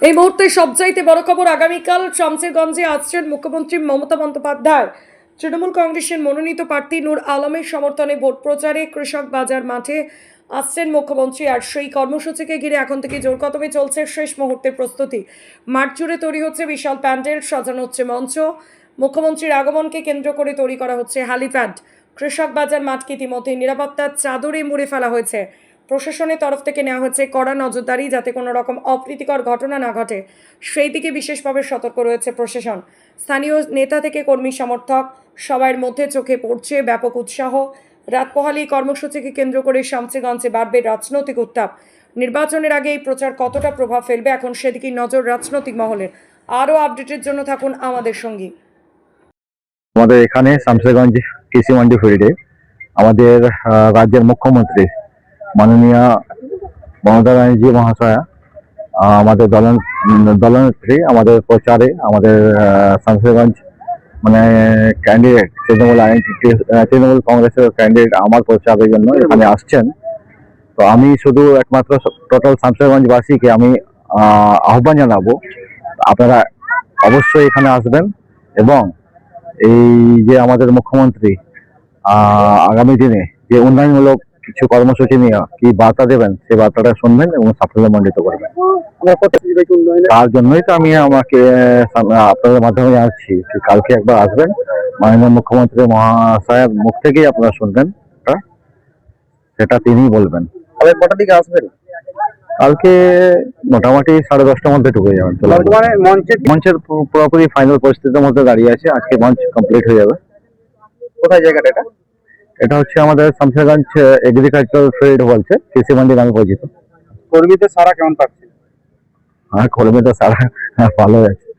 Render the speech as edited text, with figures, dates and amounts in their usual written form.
এই মুহূর্তে সবচাইতে বড় খবর, আগামীকাল শামসেরগঞ্জে আসছেন মুখ্যমন্ত্রী মমতা বন্দ্যোপাধ্যায়। তৃণমূল কংগ্রেসের মনোনীত প্রার্থী নূর আলমের সমর্থনে ভোট প্রচারে কৃষক বাজার মাঠে আসছেন মুখ্যমন্ত্রী। আর সেই কর্মসূচিকে ঘিরে এখন থেকে জোর কদমে চলছে শেষ মুহূর্তের প্রস্তুতি। মাঠ জুড়ে তৈরি হচ্ছে বিশাল প্যান্ডেল, সাজানো হচ্ছে মঞ্চ। মুখ্যমন্ত্রীর আগমনকে কেন্দ্র করে তৈরি করা হচ্ছে হ্যালিপ্যাড। কৃষক বাজার মাঠকে ইতিমধ্যে নিরাপত্তার চাদরে মুড়ে ফেলা হয়েছে। প্রশাসনের তরফ থেকে নেওয়া হয়েছে কড়া নজরদারি, যাতে কোনো রকম অপ্রীতিকর ঘটনা না ঘটে, সেই দিকে বিশেষভাবে সতর্ক রয়েছে প্রশাসন। স্থানীয় নেতা থেকে কর্মী সমর্থক সবার মধ্যে চোখে পড়ছে ব্যাপক উৎসাহ। রাত পোহালি কর্মসূচিকে কেন্দ্র করে শামসেরগঞ্জে বাড়বে রাজনৈতিক উত্তাপ। নির্বাচনের আগে এই প্রচার কতটা প্রভাব ফেলবে, এখন সেদিকেই নজর রাজনৈতিক মহলের। আরও আপডেটের জন্য থাকুন আমাদের সঙ্গী। আমাদের এখানে শামসেরগঞ্জ কৃষি মন্ডি ফিল্ডে আমাদের রাজ্যের মুখ্যমন্ত্রী মাননীয় মমতা ব্যানার্জি মহাশয়া আমাদের দলনেত্রী আমাদের প্রচারে আমাদের শামসেরগঞ্জ মানে ক্যান্ডিডেট তৃণমূল কংগ্রেসের ক্যান্ডিডেট আমার প্রচারের জন্য এখানে আসছেন। তো আমি শুধু একমাত্র টোটাল শামসেরগঞ্জবাসীকে আমি আহ্বান জানাবো, আপনারা অবশ্যই এখানে আসবেন এবং এই যে আমাদের মুখ্যমন্ত্রী আগামী দিনে যে উন্নয়নমূলক কিছু কর্মসূচি নিয়ে কি বার্তা দেবেন, সেই বার্তাটা শুনবেন এবং সাফল্যমণ্ডিত করবেন। তার জন্যই তো আমি আমাকে আপনাদের মাধ্যমে জানাচ্ছি যে কালকে একবার আসবেন, মাননীয় মুখ্যমন্ত্রী মহাশয়ের মুখ থেকেই আপনারা শুনবেন, সেটা তিনিই বলবেন। কটার দিকে আসবেন? কালকে মোটামুটি 10:30টার মধ্যে ঢুকে যাবেন। মঞ্চের পুরোপুরি ফাইনাল পরিস্থিতির মধ্যে দাঁড়িয়ে আছে, আজকে মঞ্চ কমপ্লিট হয়ে যাবে। কোথায় জায়গাটা এটা? এটা হচ্ছে আমাদের শামসেরগঞ্জ এগ্রিকালচারাল ফিল্ড বলছে, কৃষি মন্ডি নামে পরিচিত। কর্মীদের সারা কেমন পাচ্ছে? হ্যাঁ, কর্মীদের সারা ভালো আছে।